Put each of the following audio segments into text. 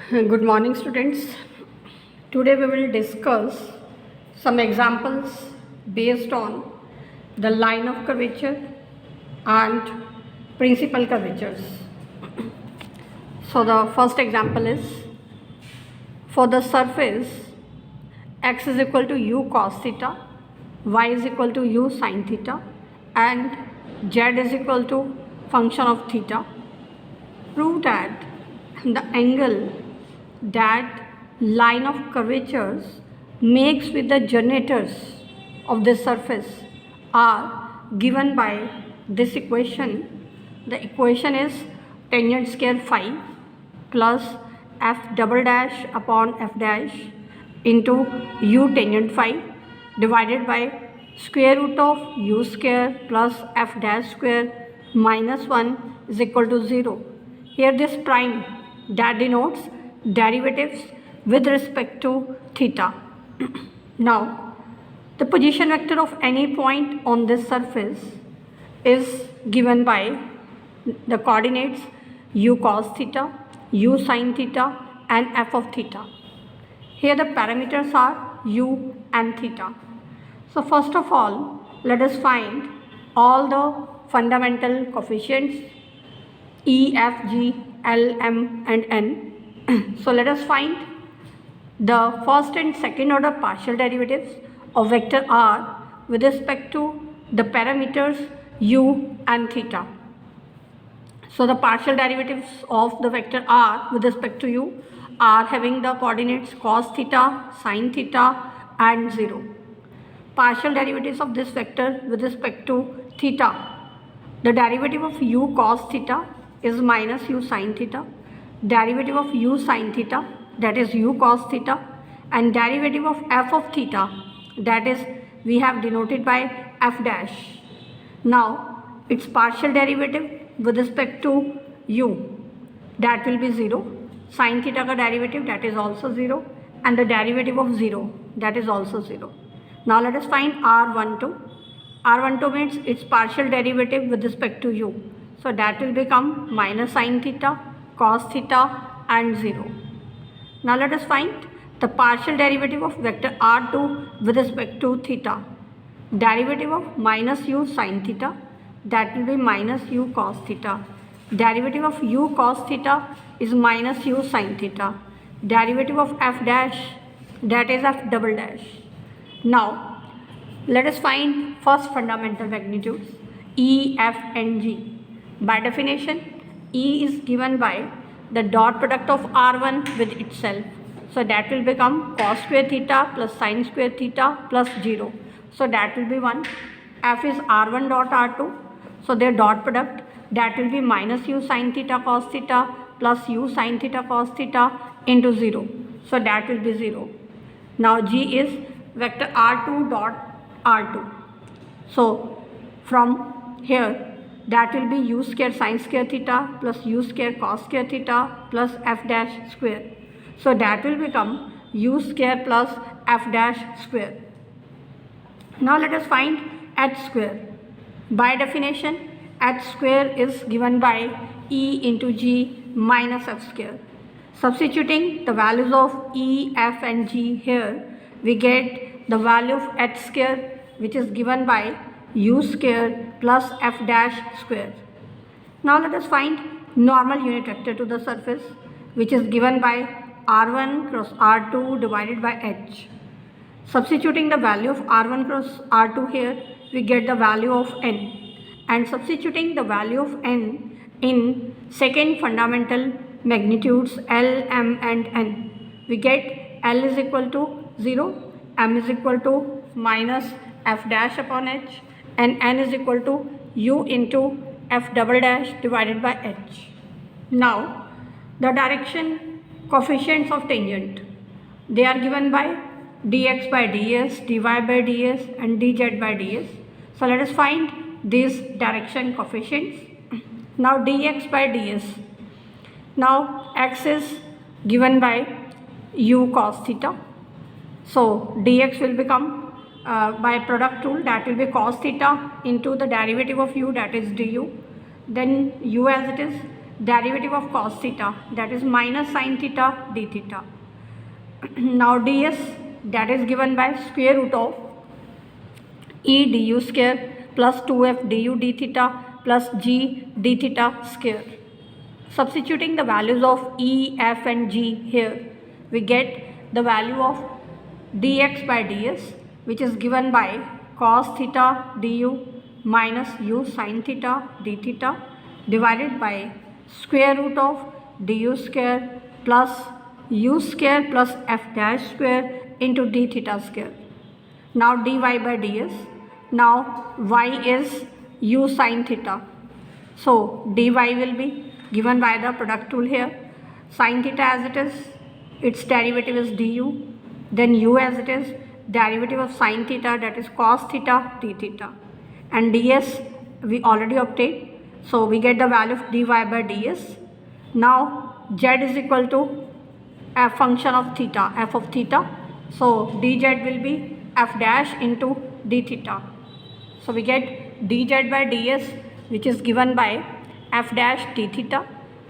Good morning, students. Today we will discuss some examples based on the line of curvature and principal curvatures. So the first example is for the surface x is equal to u cos theta, y is equal to u sin theta, and z is equal to function of theta. Prove that the angle that line of curvatures makes with the generators of this surface are given by this equation. The equation is tangent square phi plus f double dash upon f dash into u tangent phi divided by square root of u square plus f dash square minus 1 is equal to 0. Here this prime that denotes derivatives with respect to theta. Now, the position vector of any point on this surface is given by the coordinates u cos theta, u sin theta, and f of theta. Here the parameters are u and theta. So first of all, let us find all the fundamental coefficients E, F, G, L, M, and N. So let us find the first and second order partial derivatives of vector r with respect to the parameters u and theta. So the partial derivatives of the vector r with respect to u are having the coordinates cos theta, sin theta, and 0. Partial derivatives of this vector with respect to theta. The derivative of u cos theta is minus u sin theta. Derivative of u sin theta, that is u cos theta, and derivative of f of theta, that is we have denoted by f dash. Now its partial derivative with respect to u, that will be 0. Sin theta ka derivative, that is also 0, and the derivative of 0, that is also 0. Now let us find r12. r12 means its partial derivative with respect to u, so that will become minus sin theta, cos theta, and 0. Now let us find the partial derivative of vector r2 with respect to theta. Derivative of minus u sin theta, that will be minus u cos theta. Derivative of u cos theta is minus u sin theta. Derivative of f dash, that is f double dash. Now let us find first fundamental magnitudes E, F, and G. By definition, E is given by the dot product of R1 with itself. So that will become cos square theta plus sin square theta plus 0. So that will be 1. F is R1 dot R2. So their dot product, that will be minus u sin theta cos theta plus u sin theta cos theta into 0. So that will be 0. Now G is vector R2 dot R2. So from here, that will be u square sin square theta plus u square cos square theta plus f dash square. So that will become u square plus f dash square. Now let us find h square. By definition, h square is given by E into G minus f square. Substituting the values of E, F, and G here, we get the value of h square, which is given by u square plus f dash square. Now let us find normal unit vector to the surface, which is given by r1 cross r2 divided by h. Substituting the value of r1 cross r2 here, we get the value of n, and substituting the value of n in second fundamental magnitudes L, M, and n, we get L is equal to 0, M is equal to minus f dash upon h, and n is equal to u into f double dash divided by h. Now the direction coefficients of tangent, they are given by dx by ds, dy by ds, and dz by ds. So let us find these direction coefficients. Now dx by ds, now x is given by u cos theta, so dx will become by product rule, that will be cos theta into the derivative of u, that is du, then u as it is, derivative of cos theta, that is minus sin theta d theta. Now ds, that is given by square root of e du square plus 2f du d theta plus g d theta square. Substituting the values of e, f and g here, we get the value of dx by ds, which is given by cos theta du minus u sin theta d theta divided by square root of du square plus u square plus f dash square into d theta square. Now dy by ds, now y is u sin theta, so dy will be given by the product rule here. Sin theta as it is, its derivative is du, then u as it is, derivative of sin theta, that is cos theta d theta, and ds we already obtained, so we get the value of dy by ds. Now z is equal to a function of theta, f of theta, so dz will be f dash into d theta. So we get dz by ds, which is given by f dash d theta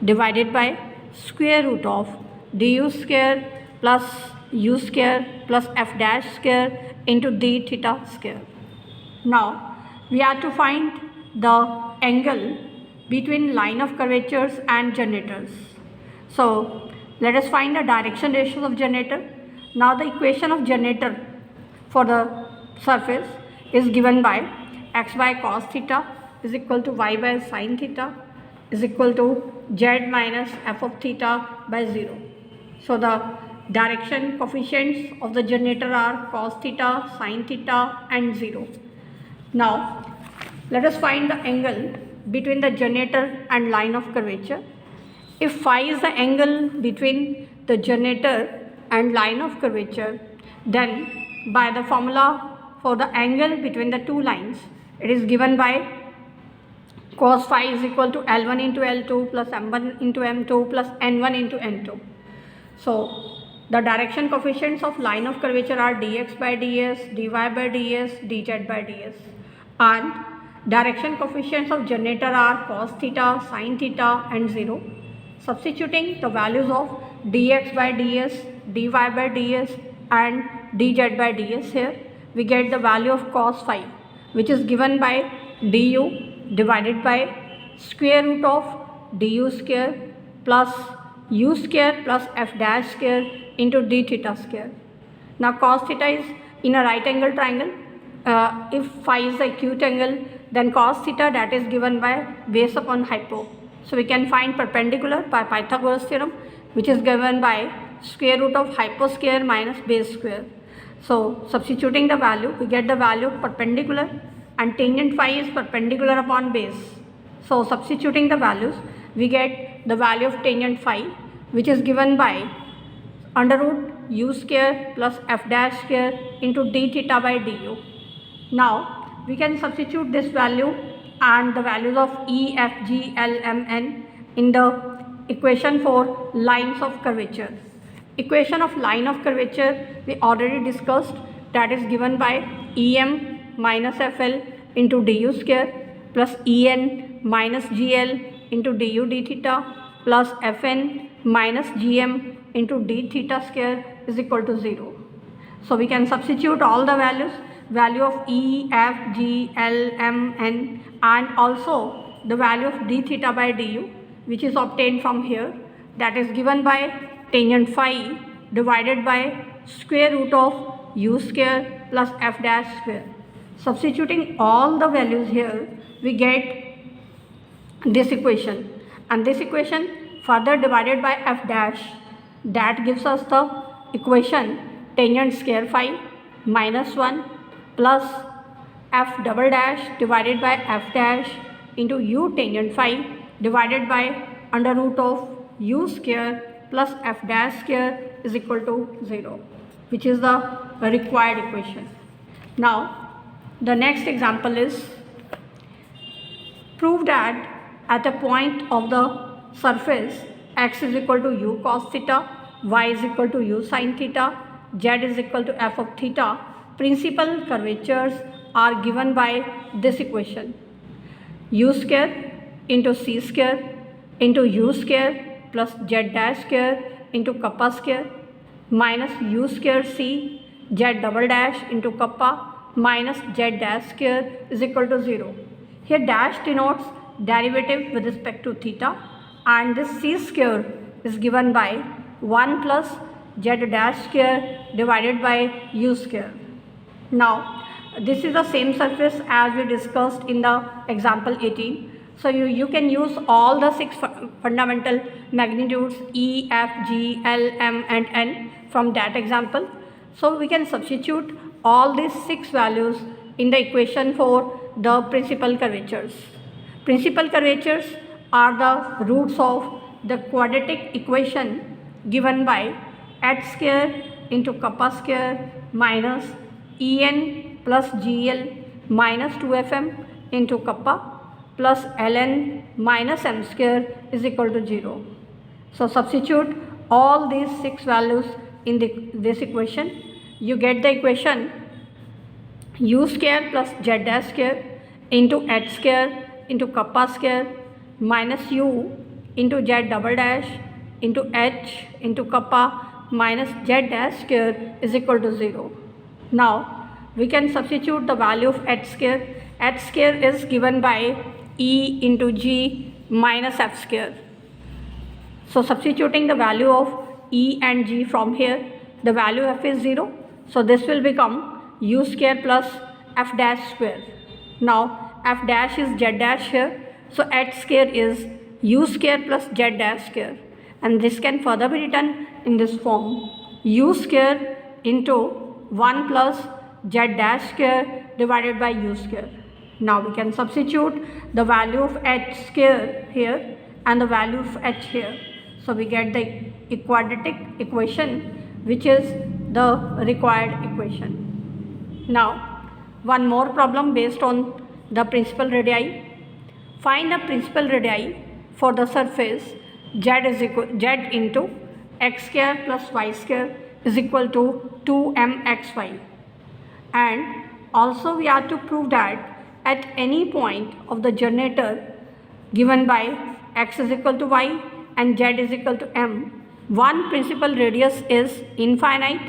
divided by square root of du square plus u square plus f dash square into d theta square. Now we have to find the angle between line of curvatures and generators. So let us find the direction ratios of generator. Now the equation of generator for the surface is given by x by cos theta is equal to y by sin theta is equal to z minus f of theta by 0. So the direction coefficients of the generator are cos theta, sin theta and 0. Now let us find the angle between the generator and line of curvature. If phi is the angle between the generator and line of curvature, then by the formula for the angle between the two lines, it is given by cos phi is equal to L1 into L2 plus M1 into M2 plus N1 into N2. So the direction coefficients of line of curvature are dx by ds, dy by ds, dz by ds, and direction coefficients of generator are cos theta, sin theta and 0. Substituting the values of dx by ds, dy by ds and dz by ds here, we get the value of cos phi, which is given by du divided by square root of du square plus u square plus f dash square into d theta square. Now cos theta is in a right angle triangle. If phi is the acute angle, then cos theta, that is given by base upon hypo. So we can find perpendicular by Pythagoras theorem, which is given by square root of hypo square minus base square. So substituting the value, we get the value of perpendicular, and tangent phi is perpendicular upon base. So substituting the values, we get the value of tangent phi, which is given by under root u square plus f dash square into d theta by du. Now we can substitute this value and the values of E, F, G, L, M, N in the equation for lines of curvature. Equation of line of curvature we already discussed, that is given by EM minus FL into du square plus EN minus GL into du d theta plus Fn minus GM into d theta square is equal to 0. So we can substitute all the values, value of E, F, G, L, M, N, and also the value of d theta by du, which is obtained from here, that is given by tangent phi divided by square root of u square plus f dash square. Substituting all the values here, we get this equation, and this equation further divided by f dash, that gives us the equation tangent square phi minus 1 plus f double dash divided by f dash into u tangent phi divided by under root of u square plus f dash square is equal to 0, which is the required equation. Now the next example is, prove that at a point of the surface x is equal to u cos theta, y is equal to u sin theta, z is equal to f of theta, principal curvatures are given by this equation: u square into c square into u square plus z dash square into kappa square minus u square c z double dash into kappa minus z dash square is equal to 0. Here dash denotes derivative with respect to theta, and this c square is given by 1 plus z dash square divided by u square. Now this is the same surface as we discussed in the example 18. So you can use all the 6 fundamental magnitudes E, F, G, L, M and N from that example. So we can substitute all these 6 values in the equation for the principal curvatures. Principal curvatures are the roots of the quadratic equation given by h square into kappa square minus En plus Gl minus 2Fm into kappa plus ln minus m square is equal to 0. So substitute all these 6 values in this equation. You get the equation u square plus z dash square into h square into kappa square minus u into z double dash into h into kappa minus z dash square is equal to 0. Now we can substitute the value of h square. H square is given by E into G minus F square. So substituting the value of E and G from here, the value F is 0. So this will become U square plus F dash square. Now F dash is Z dash here. So H square is U square plus Z dash square. And this can further be written in this form. U square into 1 plus Z dash square divided by U square. Now we can substitute the value of h square here and the value of h here. So we get the quadratic equation, which is the required equation. Now one more problem based on the principal radii. Find the principal radii for the surface z into x square plus y square is equal to 2mxy. And also we are to prove that at any point of the generator given by x is equal to y and z is equal to m, one principal radius is infinite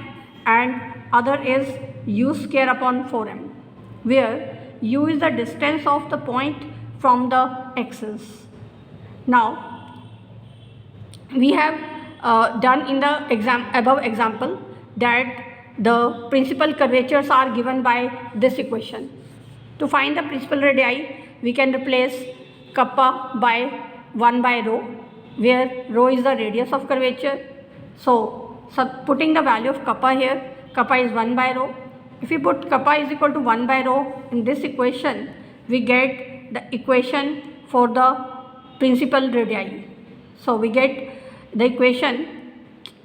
and other is u square upon 4m, where u is the distance of the point from the axis. Now we have done in the above example that the principal curvatures are given by this equation. To find the principal radii, we can replace kappa by 1 by rho, where rho is the radius of curvature. So putting the value of kappa here, kappa is 1 by rho. If we put kappa is equal to 1 by rho in this equation, we get the equation for the principal radii. So we get the equation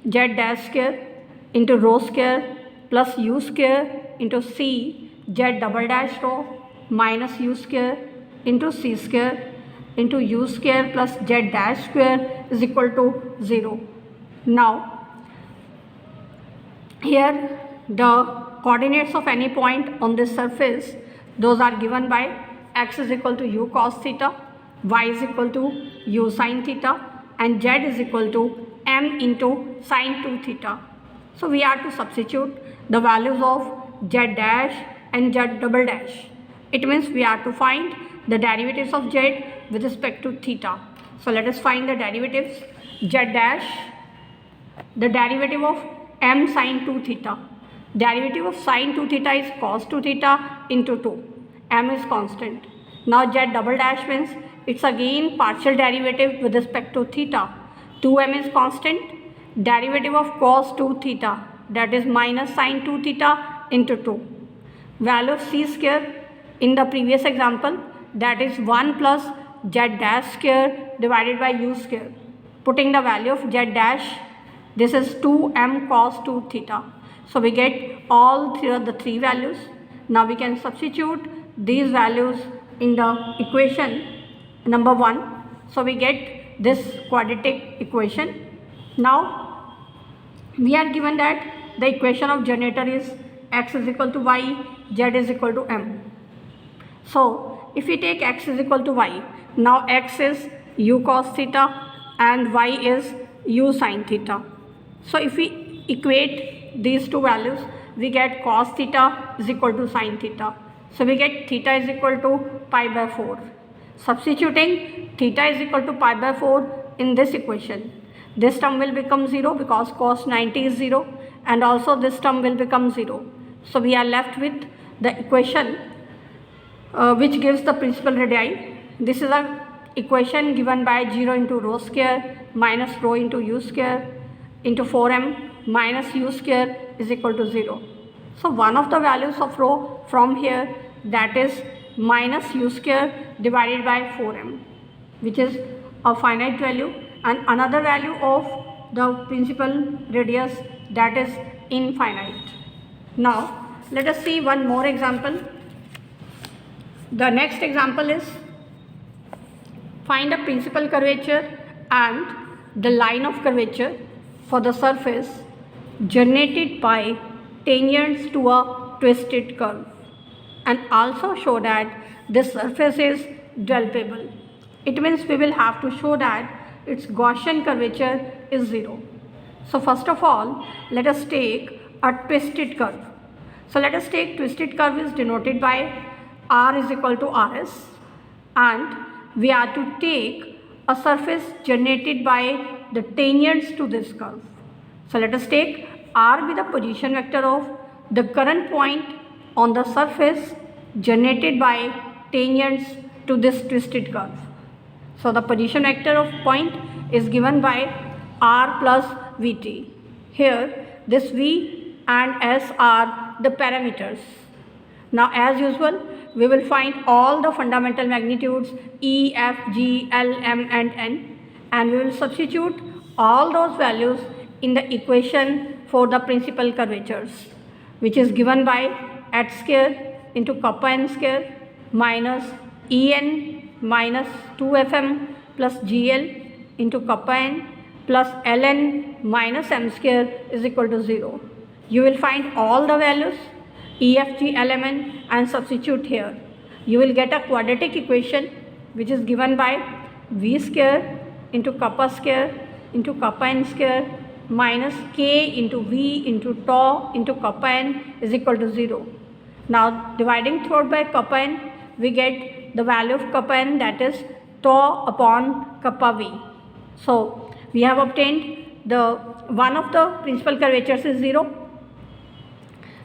z dash square into rho square plus u square into c z double dash rho minus u square into c square into u square plus z dash square is equal to 0. Now here the coordinates of any point on this surface, those are given by x is equal to u cos theta, y is equal to u sin theta and z is equal to m into sin 2 theta. So we are to substitute the values of z dash and z double dash. It means we are to find the derivatives of z with respect to theta. So let us find the derivatives. Z dash, the derivative of m sin 2 theta. Derivative of sin 2 theta is cos 2 theta into 2. M is constant. Now z double dash means it's again partial derivative with respect to theta. 2m is constant. Derivative of cos 2 theta, that is minus sin 2 theta into 2. Value of c square in the previous example, that is 1 plus z dash square divided by u square. Putting the value of z dash, this is 2m cos 2 theta. So we get all the three values. Now we can substitute these values in the equation number 1. So we get this quadratic equation. Now we are given that the equation of generator is x is equal to y, z is equal to m. So if we take x is equal to y, now x is u cos theta and y is u sin theta. So if we equate these two values, we get cos theta is equal to sin theta. So we get theta is equal to pi by 4. Substituting theta is equal to pi by 4 in this equation, this term will become 0 because cos 90 is 0, and also this term will become 0. So we are left with the equation which gives the principal radii. This is a equation given by 0 into rho square minus rho into u square into 4m minus u square is equal to 0. So one of the values of rho from here, that is minus u square divided by 4m, which is a finite value, and another value of the principal radius, that is infinite. Now let us see one more example. The next example is find a principal curvature and the line of curvature for the surface generated by tangents to a twisted curve, and also show that this surface is dwellable. It means we will have to show that its Gaussian curvature is 0. So first of all, let us take a twisted curve. So let us take twisted curve is denoted by r is equal to rs, and we are to take a surface generated by the tangents to this curve. So let us take r be the position vector of the current point on the surface generated by tangents to this twisted curve. So the position vector of point is given by r plus vt. Here this v and s are the parameters. Now as usual, we will find all the fundamental magnitudes E, F, G, L, M and N, and we will substitute all those values in the equation for the principal curvatures, which is given by h square into kappa n square minus En minus 2fm plus gl into kappa n plus ln minus m square is equal to 0. You will find all the values E, F, G, L, M, N and substitute here. You will get a quadratic equation which is given by v square into kappa square into kappa n square minus k into v into tau into kappa n is equal to 0. Now dividing throughout by kappa n, we get the value of kappa n, that is tau upon kappa v. So we have obtained the one of the principal curvatures is 0.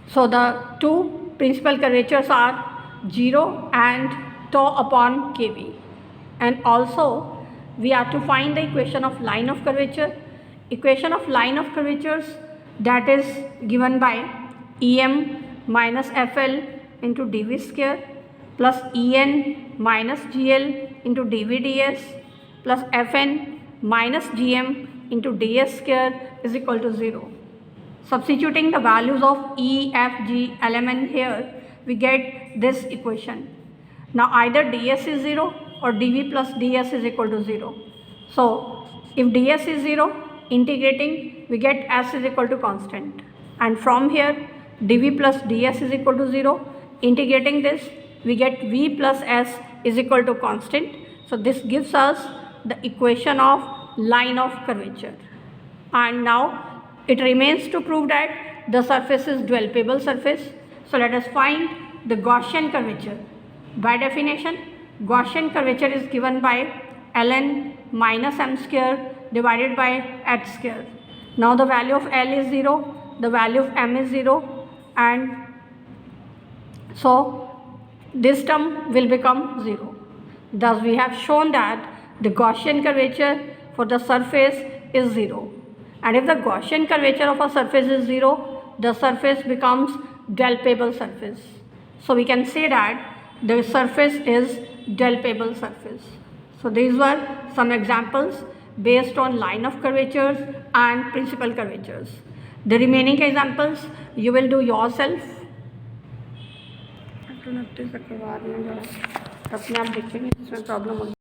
So the two principal curvatures are 0 and tau upon kv, and also we are to find the equation of line of curvature. Equation of line of curvatures, that is given by Em minus Fl into dv square plus En minus Gl into dv ds plus Fn minus Gm into ds square is equal to 0. Substituting the values of E, F, G, L, M, N here, we get this equation. Now either ds is 0 or dv plus ds is equal to 0. So if ds is 0, integrating we get s is equal to constant, and from here dv plus ds is equal to 0, integrating this we get v plus s is equal to constant. So this gives us the equation of line of curvature, and now it remains to prove that the surface is dwellable surface. So let us find the Gaussian curvature. By definition, Gaussian curvature is given by ln minus m square divided by h square. Now the value of L is 0, the value of m is 0, and so this term will become 0. Thus we have shown that the Gaussian curvature for the surface is 0. And if the Gaussian curvature of a surface is 0, the surface becomes dwellable surface. So we can say that the surface is dwellable surface. So these were some examples based on line of curvatures and principal curvatures. The remaining examples you will do yourself. अपने आप देखेंगे इसमें problem होगी.